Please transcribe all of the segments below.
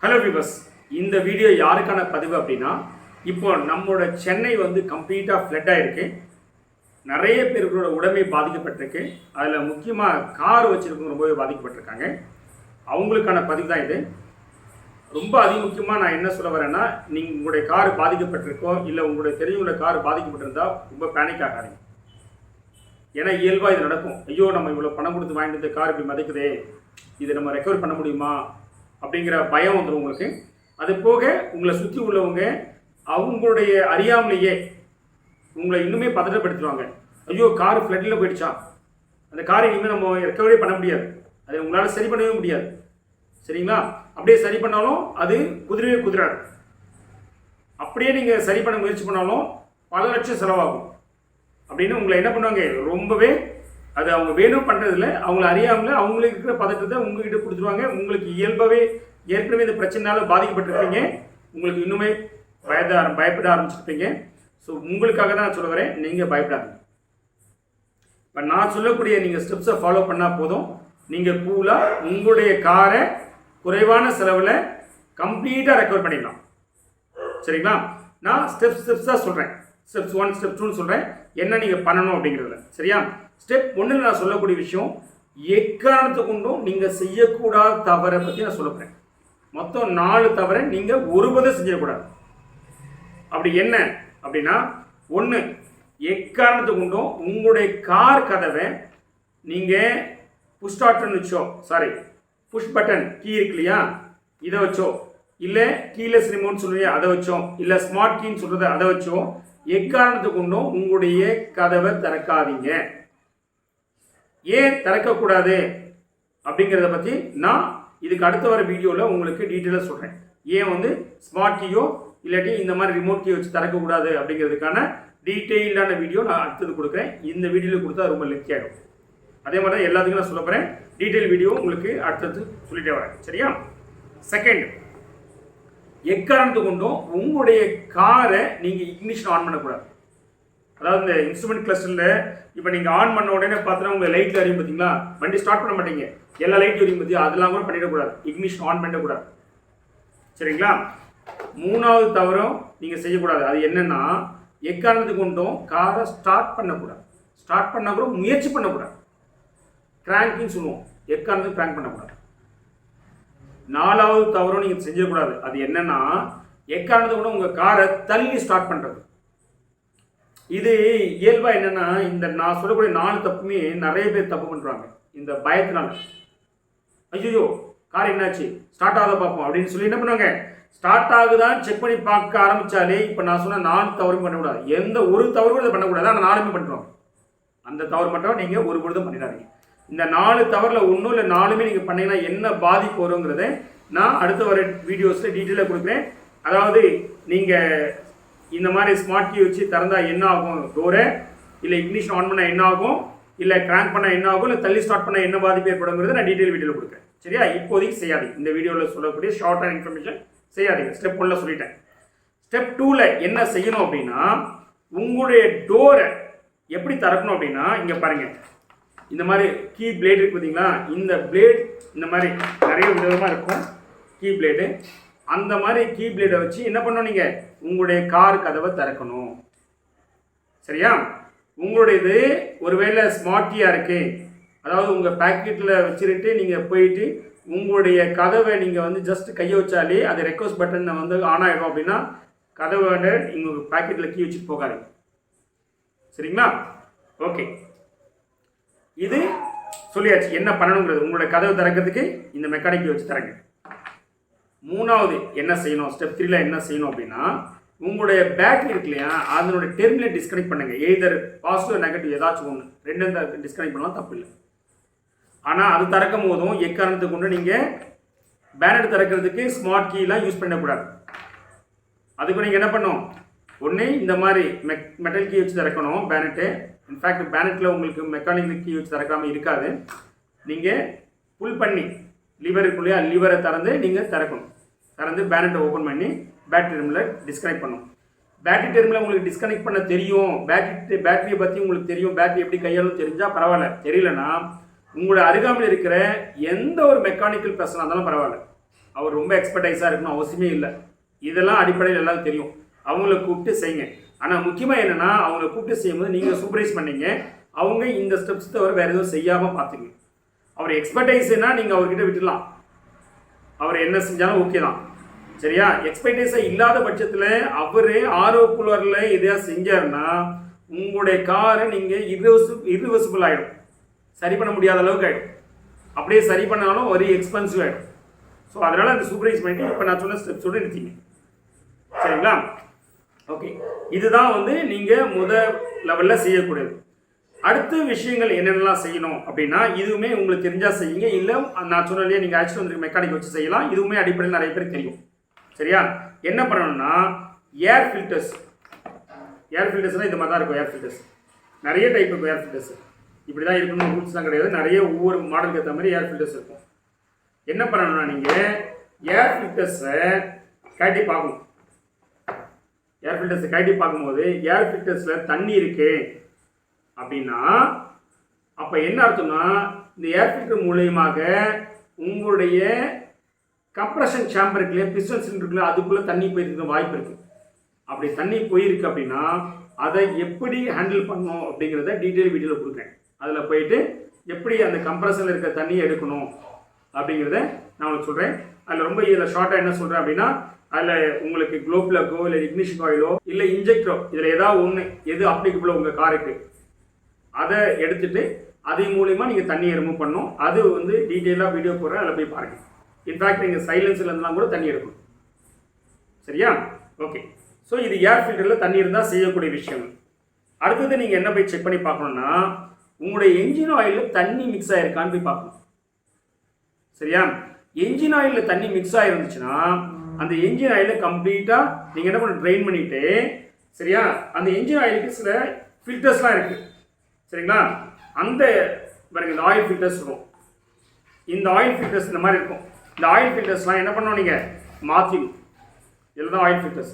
Hello viewers, இந்த video யாருக்கான பதிவு அப்படின்னா, இப்போ நம்மளோட சென்னை வந்து கம்ப்ளீட்டாக ஃப்ளட் ஆகிருக்கு. நிறைய பேர்களோட உடைமை பாதிக்கப்பட்டிருக்கு. அதில் முக்கியமாக கார் வச்சுருக்கவங்க ரொம்பவே பாதிக்கப்பட்டிருக்காங்க. அவங்களுக்கான பதிவு தான் இது. ரொம்ப முக்கியமாக நான் என்ன சொல்ல வரேன்னா, நீங்கள் உங்களுடைய கார் பாதிக்கப்பட்டிருக்கோ இல்லை உங்களுடைய தெரிஞ்சவங்களோட கார் பாதிக்கப்பட்டிருந்தால் ரொம்ப பேனிக் ஆகாதீங்க. ஏன்னா இயல்பாக இது நடக்கும். ஐயோ, நம்ம இவ்வளோ பணம் கொடுத்து வாங்கிட்டு இந்த கார் இப்படி மதிக்குதே, இதை நம்ம ரெக்கவர் பண்ண முடியுமா அப்படிங்கிற பயம் வந்துடும் உங்களுக்கு. அது போக உங்களை சுற்றி உள்ளவங்க அவங்களுடைய அறியாமலேயே உங்களை இன்னுமே பதட்டப்படுத்துவாங்க. ஐயோ, கார் ஃப்ளட்டில் போயிடுச்சா, அந்த காரை இனிமேல் நம்ம ரெக்கவரி பண்ண முடியாது, அதை உங்களால் சரி பண்ணவே முடியாது. சரிங்களா? அப்படியே சரி பண்ணாலும் அது குதிரையே குதிராது. அப்படியே நீங்கள் சரி பண்ண முயற்சி பண்ணாலும் பல லட்சம் செலவாகும் அப்படின்னு உங்களை என்ன பண்ணுவாங்க, ரொம்பவே அது அவங்க வேணும் பண்ணுறதில்ல, அவங்கள அறியாமல் அவங்களுக்கு இருக்கிற பதட்டத்தை உங்ககிட்ட கொடுத்துருவாங்க. உங்களுக்கு இயல்பாகவே ஏற்கனவே இந்த பிரச்சனையால் பாதிக்கப்பட்டிருப்பீங்க. உங்களுக்கு இன்னுமே பயப்பட ஆரம்பிச்சிருப்பீங்க. ஸோ உங்களுக்காக தான் நான் சொல்ல வரேன், நீங்கள் பயப்படாதீங்க. இப்போ நான் சொல்லக்கூடிய நீங்கள் ஸ்டெப்ஸை ஃபாலோ பண்ணால் போதும். நீங்கள் கூலாக உங்களுடைய காரை குறைவான செலவில் கம்ப்ளீட்டாக ரெக்கவர் பண்ணிடலாம். சரிங்களா? நான் ஸ்டெப்ஸாக சொல்கிறேன். ஸ்டெப்ஸ் 1 ஸ்டெப் 2 சொல்கிறேன், என்ன நீங்கள் பண்ணணும் அப்படிங்கிறதுல. சரியா? ஸ்டெப் 1 நான் சொல்லக்கூடிய விஷயம், எக்காரணத்தை கொண்டும் நீங்கள் செய்யக்கூடாத தவறை பற்றி நான் சொல்ல போகிறேன். மொத்தம் 4 தவறை நீங்கள் ஒருபோதும் செஞ்சிடக்கூடாது. அப்படி என்ன அப்படின்னா, 1, எக்காரணத்தை கொண்டும் உங்களுடைய கார் கதவை நீங்கள் புஷ் பட்டன் கீ இருக்கு இல்லையா, இதை வச்சோ இல்லை கீலெஸ் ரிமோட் சொல்லுவீங்க அதை வச்சோ இல்லை ஸ்மார்ட் கீன்னு சொல்கிறத அதை வச்சோ எக்காரணத்தை கொண்டும் உங்களுடைய கதவை திறக்காதீங்க. ஏன் திறக்கக்கூடாது அப்படிங்கிறத பற்றி நான் இதுக்கு அடுத்த வர வீடியோவில் உங்களுக்கு டீட்டெயிலாக சொல்கிறேன். ஏன் வந்து ஸ்மார்ட் கீயோ இல்லாட்டி இந்த மாதிரி ரிமோட் கீ வச்சு திறக்கக்கூடாது அப்படிங்கிறதுக்கான டீட்டெயில்டான வீடியோ நான் அடுத்தது கொடுக்குறேன். இந்த வீடியோவில் கொடுத்தா ரொம்ப லென்த்தி ஆகிடும். அதே மாதிரி தான் எல்லாத்துக்கும் நான் சொல்ல போகிறேன். டீட்டெயில் வீடியோ உங்களுக்கு அடுத்தது சொல்லிட்டே வரேன். சரியா? செகண்ட், எக்காரணத்தை கொண்டும் உங்களுடைய காரை நீங்கள் இக்னிஷன் ஆன் பண்ணக்கூடாது. அதாவது இந்த இன்ஸ்ட்ருமெண்ட் கிளஸ்டரில் இப்போ நீங்கள் ஆன் பண்ண உடனே பார்த்தோன்னா உங்கள் லைட்டில் அறியும் பார்த்தீங்களா, வண்டி ஸ்டார்ட் பண்ண மாட்டீங்க, எல்லா லைட்டும் அறியும் பற்றி அதெல்லாம் கூட பண்ணிடக்கூடாது, இக்னிஷன் ஆன் பண்ணிடக்கூடாது. சரிங்களா? 3வது தவறும் நீங்கள் செய்யக்கூடாது. அது என்னென்னா, எக்காரணத்தை கொண்டும் காரை ஸ்டார்ட் பண்ணக்கூடாது. ஸ்டார்ட் பண்ணால் கூட முயற்சி பண்ணக்கூடாது. கிராங்கின்னு சொல்லுவோம், எக்காரணத்துக்கு கிராங்க் பண்ணக்கூடாது. 4வது தவறும் நீங்கள் செஞ்சிடக்கூடாது. அது என்னன்னா, எக்காரணத்தை கூட உங்கள் காரை தள்ளி ஸ்டார்ட் பண்ணுறது. இது இயல்பாக என்னென்னா, இந்த நான் சொல்லக்கூடிய 4 தப்புமே நிறைய பேர் தப்பு பண்ணுறாங்க இந்த பயத்தினால. ஐயோ, கார் என்னாச்சு, ஸ்டார்ட் ஆகுத பார்ப்போம் அப்படின்னு சொல்லி என்ன பண்ணுவாங்க, ஸ்டார்ட் ஆகுதான்னு செக் பண்ணி பார்க்க ஆரம்பித்தாலே இப்போ நான் சொன்ன 4 தவறும் பண்ணக்கூடாது. எந்த ஒரு தவறு கூட பண்ணக்கூடாது. ஆனால் 4மே பண்ணுறோம். அந்த தவறு மட்டும் நீங்கள் ஒரு பொழுதும் பண்ணிடாதீங்க. இந்த 4 தவறில் 1 இல்லை 4மே நீங்கள் பண்ணீங்கன்னா என்ன பாதிப்பு வருங்கிறத நான் அடுத்த வர வீடியோஸில் டீட்டெயிலாக கொடுக்குறேன். அதாவது நீங்கள் இந்த மாதிரி ஸ்மார்ட் கீ வச்சு திறந்தால் என்ன ஆகும் டோரை, இல்லை இக்னிஷன் ஆன் பண்ணால் என்ன ஆகும், இல்லை கிராங்க் பண்ணால் என்ன ஆகும், இல்லை தள்ளி ஸ்டார்ட் பண்ணால் என்ன பாதிப்பு ஏற்படுங்கிறத நான் டீட்டெயில் வீடியோவில் கொடுக்குறேன். சரியா? இப்போதைக்கு செய்யாதீங்க. இந்த வீடியோவில் சொல்லக்கூடிய ஷார்ட்டான இன்ஃபர்மேஷன் செய்யாதீங்க. ஸ்டெப் 1ல் சொல்லிட்டேன். ஸ்டெப் 2ல் என்ன செய்யணும் அப்படின்னா, உங்களுடைய டோரை எப்படி திறக்கணும் அப்படின்னா, இங்கே பாருங்கள், இந்த மாதிரி கீ பிளேடு இருக்குது பார்த்தீங்களா, இந்த பிளேட் இந்த மாதிரி நிறைய விதமாக இருக்கும் கீ பிளேடு. அந்த மாதிரி கீ பிளேடை வச்சு என்ன பண்ணணும், நீங்கள் உங்களுடைய கார் கதவை திறக்கணும். சரியா? உங்களுடைய இது ஒருவேளை ஸ்மார்ட் கீயாக இருக்குது, அதாவது உங்கள் பேக்கெட்டில் வச்சுருட்டு நீங்கள் போயிட்டு உங்களுடைய கதவை நீங்கள் வந்து ஜஸ்ட் கையை வச்சாலே அது ரெக்வஸ்ட் பட்டன் வந்து ஆன் ஆகிடும் அப்படின்னா கதவை உங்களுக்கு பேக்கெட்டில் கீ வச்சுட்டு போகாதீங்க. சரிங்களா? ஓகே, இது சொல்லியாச்சு என்ன பண்ணணுங்கிறது. உங்களுடைய கதவை திறக்கிறதுக்கு இந்த மெக்கானிக்கை வச்சு தரங்க. 3வது என்ன செய்யணும், ஸ்டெப் 3ல் என்ன செய்யணும் அப்படின்னா, உங்களுடைய பேட்டரி இருக்கு இல்லையா, அதனுடைய டெர்மினலை டிஸ்கனெக்ட் பண்ணுங்க. எய்தர் பாசிட்டிவ் நெகட்டிவ் ஏதாச்சும் ஒன்று, ரெண்டும் டிஸ்கனெக்ட் பண்ணலாம், தப்பு இல்லை. ஆனால் அது திறக்கும் போதும் எக்காரணத்தை கொண்டு நீங்கள் பேனட் திறக்கிறதுக்கு ஸ்மார்ட் கீலாம் யூஸ் பண்ணக்கூடாது. அதுக்கு நீங்கள் என்ன பண்ணணும், ஒன்று இந்த மாதிரி மெட்டல் கீ வச்சு திறக்கணும் பேனட்டு. இன்ஃபேக்ட் பேனட்டில் உங்களுக்கு மெக்கானிக்கல் கீ வச்சு திறக்காமல் இருக்காது. நீங்கள் புல் பண்ணி லிவர் இருக்கு இல்லையா, லிவரை திறந்து நீங்கள் திறக்கணும். திறந்து பேனட்டை ஓப்பன் பண்ணி பேட்டரி டெர்மினலை டிஸ்கனெக்ட் பண்ணணும். பேட்டரி டெர்மினலை உங்களுக்கு டிஸ்கனெக்ட் பண்ண தெரியும், பேட்டரியை பற்றி உங்களுக்கு தெரியும், பேட்டரி எப்படி கையாளும் தெரிஞ்சால் பரவாயில்ல. தெரியலன்னா உங்களோட அருகாமையில் இருக்கிற எந்த ஒரு மெக்கானிக்கல் பர்சனாக இருந்தாலும் பரவாயில்ல, அவர் ரொம்ப எக்ஸ்பர்டைஸாக இருக்கணும் அவசியமே இல்லை. இதெல்லாம் அடிப்படையில் எல்லாரும் தெரியும். அவங்கள கூப்பிட்டு செய்யுங்க. ஆனால் முக்கியமாக என்னென்னா அவங்கள கூப்பிட்டு செய்யும்போது நீங்கள் சூப்பரைஸ் பண்ணீங்க, அவங்க இந்த ஸ்டெப்ஸ் தவிர வேறு எதுவும் செய்யாமல் பார்த்துங்க. அவர் எக்ஸ்பர்டைஸ்னா நீங்கள் அவர்கிட்ட விட்டுடலாம், அவர் என்ன செஞ்சாலும் ஓகே தான், சரியா? எக்ஸ்பர்டைஸாக இல்லாத பட்சத்தில் அவர் ஆர்வக்குள்ளரில் எதையா செஞ்சாருன்னா உங்களுடைய காரை நீங்கள் irreversible ஆகிடும், சரி பண்ண முடியாத அளவுக்கு ஆகிடும். அப்படியே சரி பண்ணாலும் ஒரு எக்ஸ்பென்சிவ் ஆகிடும். ஸோ அதனால் அந்த சூப்பரைஸ் பண்ணிட்டு இப்போ நான் சொன்ன ஸ்டெப்ஸோடு நிறுத்திங்க, சரிங்களா? ஓகே, இதுதான் வந்து நீங்கள் முதல் லெவலில் செய்யக்கூடியது. அடுத்த விஷயங்கள் என்னென்னலாம் செய்யணும் அப்படின்னா, இதுவுமே உங்களுக்கு தெரிஞ்சால் செய்யுங்க, இல்லை நான் சொன்னாலே நீங்கள் ஆக்சுவலி வந்து மெக்கானிக் வச்சு செய்யலாம். இதுவுமே அடிப்படையில் நிறைய பேருக்கு தெரியும், சரியா? என்ன பண்ணணும்னா ஏர் ஃபில்டர்ஸ். ஏர் ஃபில்டர்ஸ்னால் இது மாதிரி தான் இருக்கும். ஏர் ஃபில்டர்ஸ் நிறைய டைப் இருக்கும். ஏர் ஃபில்டர்ஸ் இப்படி தான் இருக்கணும் ரூல்ஸ்லாம் கிடையாது. நிறைய ஒவ்வொரு மாடலுக்கு ஏற்ற மாதிரி ஏர் ஃபில்டர்ஸ் இருக்கும். என்ன பண்ணணும்னா நீங்கள் ஏர் ஃபில்டர்ஸை கட்டி பார்க்கணும். ஏர் ஃபில்டர்ஸை கட்டி பார்க்கும்போது ஏர் ஃபில்டர்ஸில் தண்ணி இருக்கு அப்படின்னா அப்போ என்ன அர்த்தம்னா இந்த ஏர் ஃபில்டர் மூலியமாக உங்களுடைய கம்ப்ரஷன் சேம்பருக்குள்ளே பிஸ்டன் சிலிண்டருக்குள்ளே அதுக்குள்ளே தண்ணி போயிருக்க வாய்ப்பு இருக்குது. அப்படி தண்ணி போயிருக்கு அப்படின்னா அதை எப்படி ஹேண்டில் பண்ணணும் அப்படிங்கிறத டீட்டெயில் வீடியோவில் கொடுக்குறேன். அதில் போயிட்டு எப்படி அந்த கம்ப்ரஷனில் இருக்க தண்ணியை எடுக்கணும் அப்படிங்கிறத நான் உங்களுக்கு சொல்கிறேன். அதில் ரொம்ப இதில் ஷார்ட்டாக என்ன சொல்கிறேன் அப்படின்னா, அதில் உங்களுக்கு க்ளோ ப்ளக்கோ இல்லை இக்னிஷன் ஆயிலோ இல்லை இன்ஜெக்டரோ இதில் ஏதாவது ஒன்று எது அப்ளிகபிளோ உங்கள் காருக்கு அதை எடுத்துகிட்டு அதன் மூலிமா நீங்கள் தண்ணியை ரிமூவ் பண்ணணும். அது வந்து டீட்டெயிலாக வீடியோ போடுறேன், அதில் போய் பாருங்கள். இன்ஃபேக்ட் நீங்கள் சைலன்ஸ்லேருந்துலாம் கூட தண்ணி எடுக்கணும், சரியா? ஓகே, ஸோ இது ஏர் ஃபில்டரில் தண்ணி இருந்தால் செய்யக்கூடிய விஷயம். அடுத்தது நீங்கள் என்ன போய் செக் பண்ணி பார்க்கணுன்னா உங்களுடைய என்ஜின் ஆயிலில் தண்ணி மிக்ஸ் ஆகிருக்கான்னு போய் பார்க்கணும், சரியா? என்ஜின் ஆயிலில் தண்ணி மிக்ஸ் ஆகிருந்துச்சுன்னா அந்த என்ஜின் ஆயிலை கம்ப்ளீட்டாக நீங்கள் என்ன பண்ண ட்ரெயின் பண்ணிவிட்டு, சரியா? அந்த என்ஜின் ஆயிலுக்கு சில ஃபில்டர்ஸ்லாம் இருக்குது, சரிங்களா? அந்த பாருங்க, இந்த ஆயில் ஃபில்டர்ஸ் இருக்கும். இந்த ஆயில் ஃபில்டர்ஸ் இந்த மாதிரி இருக்கும். இந்த ஆயில் ஃபில்டர்ஸ்லாம் என்ன பண்ணணும், நீங்கள் மாற்றிடும். இதில் தான் ஆயில் ஃபில்டர்ஸ்.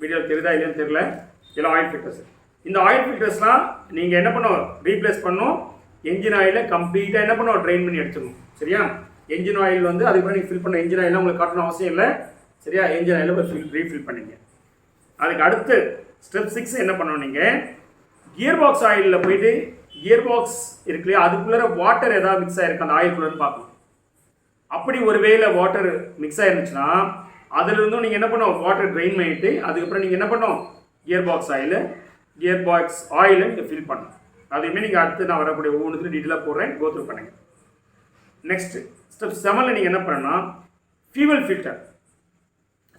வீடியோ தெரியுதா இல்லைன்னு தெரியல, இதெல்லாம் ஆயில் ஃபில்டர்ஸ். இந்த ஆயில் ஃபில்டர்ஸ்லாம் நீங்கள் என்ன பண்ணணும், ரீப்ளேஸ் பண்ணணும். என்ஜின் ஆயிலை கம்ப்ளீட்டாக என்ன பண்ணணும், ட்ரெயின் பண்ணி எடுத்துக்கணும், சரியா? என்ஜின் ஆயில் வந்து அதுக்கு நீங்கள் ஃபில் பண்ண என்ஜின் ஆயிலாம் உங்களுக்கு காட்டணும் அவசியம் இல்லை, சரியா? என்ஜின் ஆயிலை ரீஃபில் பண்ணிங்க. அதுக்கு அடுத்து ஸ்டெப் 6 என்ன பண்ணணும், நீங்கள் கியர் பாக்ஸ் ஆயிலில் போயிட்டு கியர் பாக்ஸ் இருக்கு இல்லையா, அதுக்குள்ளே வாட்டர் ஏதாவது மிக்ஸ் ஆகிருக்கு அந்த ஆயிலுக்குள்ளேன்னு பார்க்கணும். அப்படி ஒரு வேளை வாட்டர் மிக்ஸ் ஆகிருந்துச்சுன்னா அதுலேருந்தும் நீங்கள் என்ன பண்ணணும், வாட்டர் ட்ரெயின் பண்ணிவிட்டு அதுக்கப்புறம் நீங்கள் என்ன பண்ணணும், கியர் பாக்ஸ் ஆயிலை நீங்கள் ஃபில் பண்ணணும். அதையுமே நீங்கள் அடுத்து நான் வரக்கூடிய ஒவ்வொன்றுக்கு டீட்டெயிலாக போடுறேன், கோத்ரூ பண்ணுங்கள். நெக்ஸ்ட் ஸ்டெப் 7ல் நீங்கள் என்ன பண்ணணும்னா ஃபியூவல் ஃபில்டர்,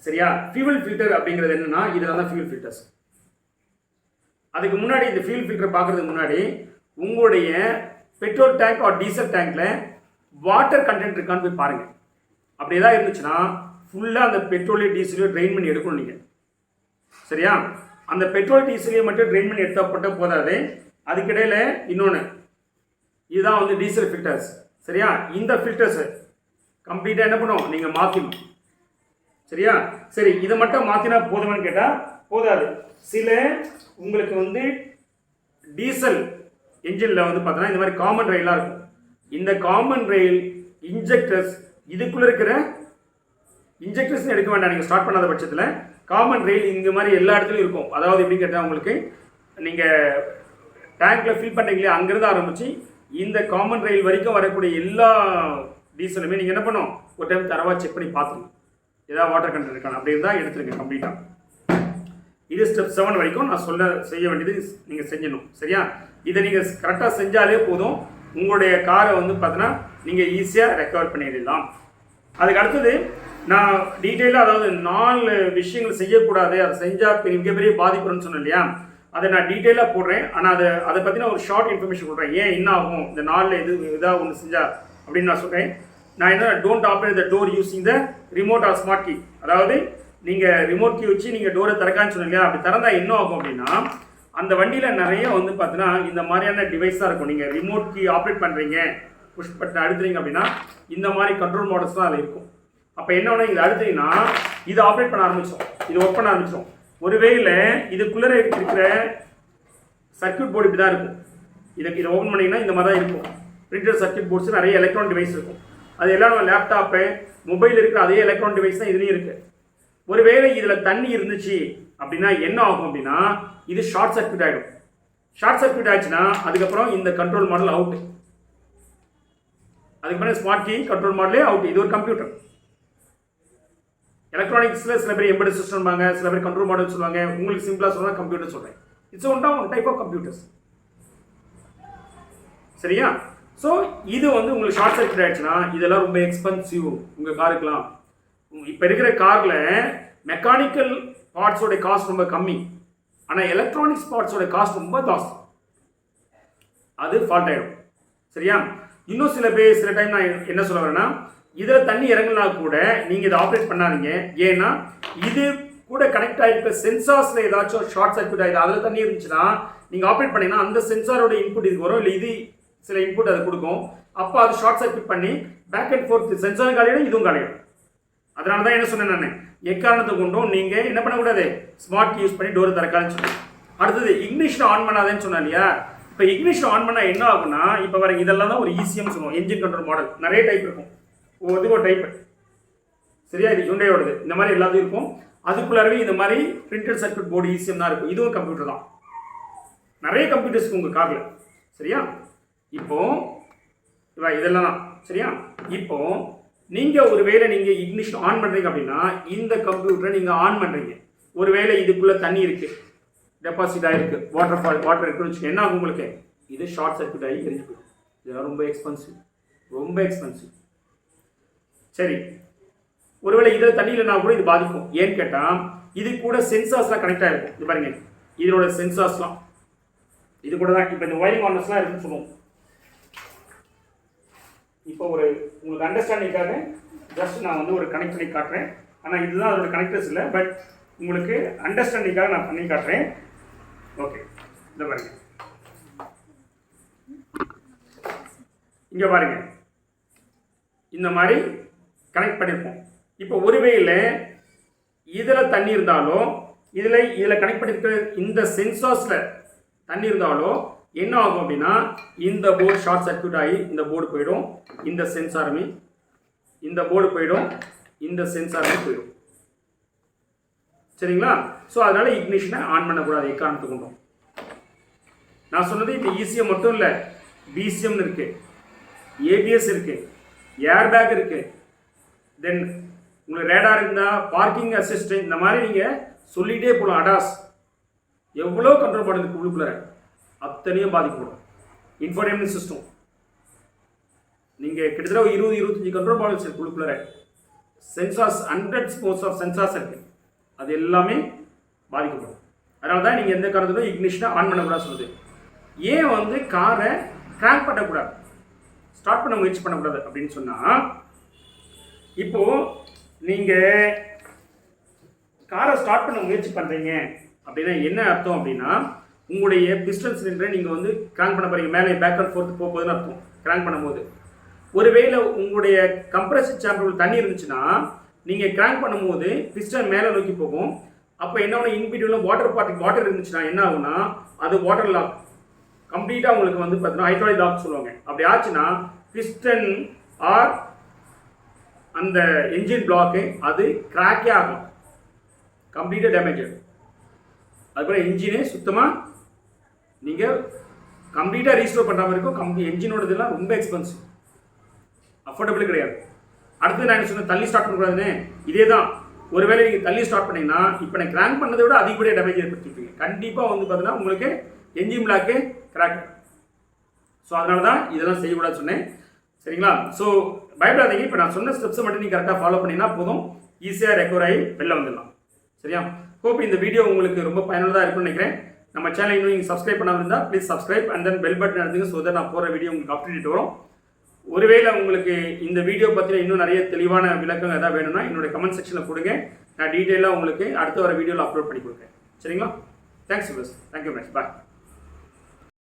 சரியா? ஃபியூவல் ஃபில்டர் அப்படிங்கிறது என்னன்னா இதில் தான் ஃபியூவல் ஃபில்டர்ஸ். அதுக்கு முன்னாடி இந்த ஃபியூல் ஃபில்டர் பார்க்குறதுக்கு முன்னாடி உங்களுடைய பெட்ரோல் டேங்க் ஆர் டீசல் டேங்க்ல வாட்டர் கண்டென்ட் இருக்கான்னு போய் பாருங்கள். அப்படி ஏதாவது இருந்துச்சுன்னா ஃபுல்லாக அந்த பெட்ரோலையும் டீசலையும் ட்ரெயின் பண்ணி எடுக்கணும் நீங்கள், சரியா? அந்த பெட்ரோல் டீசலையும் மட்டும் ட்ரெயின் பண்ணி எடுத்தப்பட்ட போதாது, அதுக்கிடையில் இன்னொன்று இதுதான் வந்து டீசல் ஃபில்டர்ஸ், சரியா? இந்த ஃபில்டர்ஸை கம்ப்ளீட்டாக என்ன பண்ணும், நீங்கள் மாற்றணும், சரியா? சரி, இதை மட்டும் மாற்றினா போதுமான்னு கேட்டால் போதாது. சில உங்களுக்கு வந்து டீசல் என்ஜினில் வந்து பார்த்தோன்னா இந்த மாதிரி காமன் ரயிலாக இருக்கும். இந்த காமன் ரயில் இன்ஜெக்டர்ஸ் இதுக்குள்ளே இருக்கிற இன்ஜெக்டர்ஸ் எடுக்க வேண்டாம் நீங்கள் ஸ்டார்ட் பண்ணாத பட்சத்தில். காமன் ரயில் இங்கே மாதிரி எல்லா இடத்துலையும் இருக்கும். அதாவது எப்படி கேட்டால் உங்களுக்கு நீங்கள் டேங்க்கில் ஃபில் பண்ணுறீங்களே அங்கேருந்து ஆரம்பித்து இந்த காமன் ரயில் வரைக்கும் வரக்கூடிய எல்லா டீசலுமே நீங்கள் என்ன பண்ணணும், ஒரு டைம் தரவாக செக் பண்ணி பார்த்துருங்க, ஏதாவது வாட்டர் கண்டென்ட் இருக்கான. அப்படி இருந்தால் எடுத்துருங்க கம்ப்ளீட்டாக. இது ஸ்டெப் 7 வரைக்கும் நான் செய்ய வேண்டியது நீங்கள் செஞ்சணும், சரியா? இதை நீங்கள் கரெக்டாக செஞ்சாலே போதும், உங்களுடைய காரை வந்து பார்த்தீங்கன்னா நீங்கள் ஈஸியாக ரெக்கவர் பண்ணிடலாம். அதுக்கு அடுத்தது நான் டீட்டெயிலாக அதாவது 4 விஷயங்கள் செய்யக்கூடாது, அதை செஞ்சால் மிகப்பெரிய பாதிப்புன்னு சொன்னேன் இல்லையா, அதை நான் டீட்டெயிலாக போடுறேன். ஆனால் அதை பற்றின ஒரு ஷார்ட் இன்ஃபர்மேஷன் கொடுக்குறேன். ஏன் என்ன ஆகும் இந்த 4 இதாக ஒன்று செஞ்சால் அப்படின்னு நான் சொல்கிறேன். நான் என்ன don't operate the door using the remote or smart key. அதாவது நீங்கள் ரிமோட் கீ வச்சு நீங்கள் டோரை திறக்கான்னு சொன்னீங்க, அப்படி திறந்தால் என்ன ஆகும் அப்படின்னா அந்த வண்டியில் நிறைய வந்து பார்த்தீங்கன்னா இந்த மாதிரியான டிவைஸ் தான் இருக்கும். நீங்கள் ரிமோட் கீ ஆப்ரேட் பண்ணுறீங்க, புஷ் பட்டன் அழுத்துறீங்க அப்படின்னா இந்த மாதிரி கண்ட்ரோல் மாடல்ஸ் தான் அதில் இருக்கும். அப்போ என்ன ஒன்று இதை அழுத்துறீங்கன்னா இதை ஆப்ரேட் பண்ண ஆரம்பிச்சோம், இது ஒர்க் பண்ண ஆரம்பிச்சோம். ஒருவேளை இதுக்குள்ளே இருக்கிற சர்க்யூட் போர்டு இப்படி தான் இருக்கும். இதை ஓப்பன் பண்ணிங்கன்னா இந்த மாதிரி தான் இருக்கும். பிரிண்டர் சர்க்யூட் போர்ட்ஸ் நிறைய எலக்ட்ரானிக் டிவைஸ் இருக்கும். அது எல்லாம் நம்ம லேப்டாப்பு மொபைல் இருக்கிற அதே எலக்ட்ரானிக் டிவைஸ் தான் இதுலேயும் இருக்குது. ஒருவேளை இதில் தண்ணி இருந்துச்சு அப்படின்னா என்ன ஆகும் அப்படின்னா இது ஷார்ட் சர்க்யூட் ஆகிடும். ஷார்ட் சர்க்யூட் ஆச்சுன்னா அதுக்கப்புறம் இந்த கண்ட்ரோல் மாடல் அவுட். அதுக்கப்புறம் ஸ்மார்ட் கீ கண்ட்ரோல் மாடலே அவுட். இது ஒரு கம்ப்யூட்டர். எலக்ட்ரானிக்ஸில் சில பேர் எம்பெடட் சிஸ்டம் சொல்லுவாங்க, சில பேர் கண்ட்ரோல் மாடல் சொல்லுவாங்க. உங்களுக்கு சிம்பிளாக சொல்லுவாங்க கம்ப்யூட்டர் சொல்கிறேன். It's one type of computers. சரியா? ஸோ இது வந்து உங்களுக்கு ஷார்ட் சர்க்யூட் ஆயிடுச்சுன்னா இதெல்லாம் ரொம்ப எக்ஸ்பென்சிவ் உங்கள் காருக்கெலாம். இப்போ இருக்கிற காரில் மெக்கானிக்கல் பார்ட்ஸோட காஸ்ட் ரொம்ப கம்மி, ஆனால் எலக்ட்ரானிக்ஸ் பார்ட்ஸோட காஸ்ட் ரொம்ப ஜாஸ்தி. அது ஃபால்ட் ஆகிடும். சரியா? இன்னும் சில பேர் சில டைம் நான் என்ன சொல்ல வரேன்னா இதில் தண்ணி இறங்கினா கூட நீங்கள் இதை ஆப்ரேட் பண்ணாதீங்க. ஏன்னா இது கூட கனெக்ட் ஆகிருக்க சென்சார்ஸில் ஏதாச்சும் ஷார்ட் சர்க்யூட் ஆகிடுது, அதில் தண்ணி இருந்துச்சுன்னா நீங்கள் ஆப்ரேட் பண்ணிங்கன்னா அந்த சென்சாரோட இன்புட் இதுக்கு வரும், இல்லை இது சில இன்புட் அது கொடுக்கும். அப்போ அது ஷார்ட் சர்க்யூட் பண்ணி பேக் அண்ட் ஃபோர்த் சென்சாரும் காலியிடும், இதுவும் காலியிடும். அதனால தான் என்ன சொன்னேன் நான், எக்காரணத்தை கொண்டும் நீங்கள் என்ன பண்ணக்கூடாது, ஸ்மார்ட் யூஸ் பண்ணி டோர் திறக்காதுன்னு சொன்னேன். அடுத்தது இக்னிஷன் ஆன் பண்ணாதேன்னு சொன்னேன் இல்லையா? இப்போ இக்னிஷன் ஆன் பண்ணால் என்ன ஆகும்னா, இப்போ வர இதெல்லாம் தான் ஒரு ஈஸியம் சொல்லுவோம். என்ஜின் கண்ட்ரோல் மாடல் நிறைய டைப் இருக்கும், ஒவ்வொரு ஒரு டைப்பு. சரியா? இது ஹுண்டாயோடது இந்த மாதிரி எல்லாத்தையும் இருக்கும். அதுக்குள்ளாரவே இந்த மாதிரி பிரிண்டட் சர்க்யூட் போர்டு ஈஸியம் தான் இருக்கும். இதுவும் கம்ப்யூட்டர் தான். நிறைய கம்ப்யூட்டர்ஸ் உங்கள் காரில். சரியா? இப்போ இதெல்லாம் தான். சரியா? இப்போ நீங்கள் ஒருவேளை நீங்கள் இக்னிஷன் ஆன் பண்ணுறீங்க அப்படின்னா இந்த கம்ப்யூட்டரை நீங்கள் ஆன் பண்ணுறீங்க. ஒருவேளை இதுக்குள்ளே தண்ணி இருக்குது, டெபாசிட் ஆகிருக்கு, வாட்டர் இருக்குன்னு வச்சுக்கோங்க. என்ன ஆகும் உங்களுக்கு, இது ஷார்ட் சர்க்யூட் ஆகி எரிஞ்சு போயிடும். இதெல்லாம் ரொம்ப எக்ஸ்பென்சிவ், ரொம்ப எக்ஸ்பென்சிவ். சரி, ஒருவேளை இதில் தண்ணி இல்லைனா கூட இது பாதிக்கும். ஏன்னு கேட்டால் இது கூட சென்சார்ஸ்லாம் கனெக்ட் ஆகிருக்கும். இது பாருங்க, இதோட சென்சார்ஸ்லாம் இது கூட தான். இப்போ இந்த ஒயரிங் ஆர்னஸ்லாம் இருக்குன்னு சொல்லுவோம். இப்போ ஒரு உங்களுக்கு அண்டர்ஸ்டாண்டிங்காக ஜஸ்ட் நான் வந்து ஒரு கனெக்ட் பண்ணி காட்டுறேன். ஆனால் இதுதான் அதோட கனெக்டர்ஸ் இல்லை, பட் உங்களுக்கு அண்டர்ஸ்டாண்டிங்காக நான் பண்ணி காட்டுறேன். ஓகே, இந்த பாருங்க, இங்கே பாருங்க, இந்த மாதிரி கனெக்ட் பண்ணியிருப்போம். இப்போ ஒருவேளை இதில் தண்ணி இருந்தாலும் இதில் கனெக்ட் பண்ணியிருக்கிற இந்த சென்சார்ஸில் தண்ணி இருந்தாலும் என்ன ஆகும் அப்படின்னா இந்த போர்டு ஷார்ட் சர்க்யூட் ஆகி இந்த போர்டு போயிடும், இந்த சென்சாருமே இந்த போர்டு போயிடும், இந்த சென்சாருமே போயிடும். சரிங்களா? ஸோ அதனால இக்னிஷனை ஆன் பண்ணக்கூடாது எக்காரணத்துக்கு கொண்டும். நான் சொன்னது இப்போ இசிஎம் மட்டும் இல்லை, பிசிஎம்னு இருக்கு, ஏபிஎஸ் இருக்கு, ஏர் பேக் இருக்கு, தென் உங்களுக்கு ரேடார் இருந்தால் பார்க்கிங் அசிஸ்ட், இந்த மாதிரி நீங்கள் சொல்லிகிட்டே போகலாம். அடாஸ் எவ்வளோ கண்ட்ரோல் பண்ணுறதுக்கு உள்ளுக்குள்ள அத்தனையும் பாதிக்கப்படும். இன்ஃபோடெயின்மென்ட் சிஸ்டம் நீங்கள் கிட்டத்தட்ட 20-25 கண்ட்ரோல் மாடல்ஸ் இருக்கு உள்ளுக்குள்ள. Sensors hundreds most of sensors இருக்கு, அது எல்லாமே பாதிக்கப்படும். அதனால தான் நீங்கள் எந்த காரணத்திலும் இக்னிஷனை ஆன் பண்ணக்கூடாது சொல்லுது. ஏன் வந்து காரை கிராங்க் பண்ணக்கூடாது, ஸ்டார்ட் பண்ண முயற்சி பண்ணக்கூடாது அப்படின்னு சொன்னால், இப்போது நீங்கள் காரை ஸ்டார்ட் பண்ண முயற்சி பண்ணுறீங்க அப்படின்னா என்ன அர்த்தம் அப்படின்னா, உங்களுடைய பிஸ்டன் சிலிண்டரை நீங்கள் வந்து கிராங்க் பண்ண போகிறீங்க, மேலே பேக் அண்ட் ஃபோர்த்து போகுதுன்னு அர்த்தம். கிராங்க் பண்ணும்போது ஒருவேளை உங்களுடைய கம்ப்ரஸர் சேம்பரில் தண்ணி இருந்துச்சுன்னா நீங்கள் கிராங்க் பண்ணும்போது பிஸ்டன் மேலே நோக்கி போகும். அப்போ என்ன ஒன்று இன்பிட்வீனில் வாட்டர் இருந்துச்சுன்னா என்ன ஆகும்னா அது வாட்டர் லாக் கம்ப்ளீட்டாக உங்களுக்கு வந்து பார்த்தீங்கன்னா ஹைட்ராலிக் லாக் சொல்லுவாங்க. அப்படி ஆச்சுன்னா பிஸ்டன் ஆர் அந்த என்ஜின் பிளாக்கு அது கிராக்கே ஆகும், கம்ப்ளீட்டாக டேமேஜ் ஆகும். அதுக்கப்புறம் என்ஜினே சுத்தமாக நீங்கள் கம்ப்ளீட்டாக ரீஸ்டோர் பண்ணுற இருக்கும். என்ஜினோடதெல்லாம் ரொம்ப எக்ஸ்பென்சிவ், அஃபோர்டபுள் கிடையாது. அடுத்து நான் என்ன சொன்னேன், தள்ளி ஸ்டார்ட் பண்ணக்கூடாதுன்னு. இதே தான், ஒருவேளை நீங்கள் தள்ளி ஸ்டார்ட் பண்ணிங்கன்னா இப்போ நான் கிராங்க் பண்ணதை விட அதிகப்படியாக டேமேஜ் ஏற்படுத்திருப்பீங்க. கண்டிப்பாக வந்து பார்த்தீங்கன்னா உங்களுக்கு என்ஜின் பிளாக்கு கிராக். ஸோ அதனால தான் இதெல்லாம் செய்யக்கூடாது சொன்னேன். சரிங்களா? ஸோ பயப்படாதீங்க. இப்போ நான் சொன்ன ஸ்டெப்ஸை மட்டும் நீங்கள் கரெக்டாக ஃபாலோ பண்ணிங்கன்னா போதும், ஈஸியாக ரெக்கவர் ஆகி வெளில வந்துடலாம். சரியா? ஹோப் இந்த வீடியோ உங்களுக்கு ரொம்ப பயனுள்ளதாக இருக்கும்னு நினைக்கிறேன். நம்ம சேனல் இன்னும் நீங்கள் சப்ஸ்கிரைப் பண்ணாமல் இருந்தால் please subscribe and then bell button எடுத்துங்க. ஸோ தட் நான் போகிற வீடியோ உங்களுக்கு அப்டேட் வரும். ஒருவேளை உங்களுக்கு இந்த வீடியோ பற்றின இன்னும் நிறைய தெளிவான விளக்கம் எதாவது வேணும்னா என்னோட கமெண்ட் செக்ஷனில் கொடுங்க. நான் டீட்டெயிலாக உங்களுக்கு அடுத்த வர வீடியோவில் அப்லோட் பண்ணி கொடுக்குறேன். சரிங்களா? Thanks you. Thank you very much. Bye.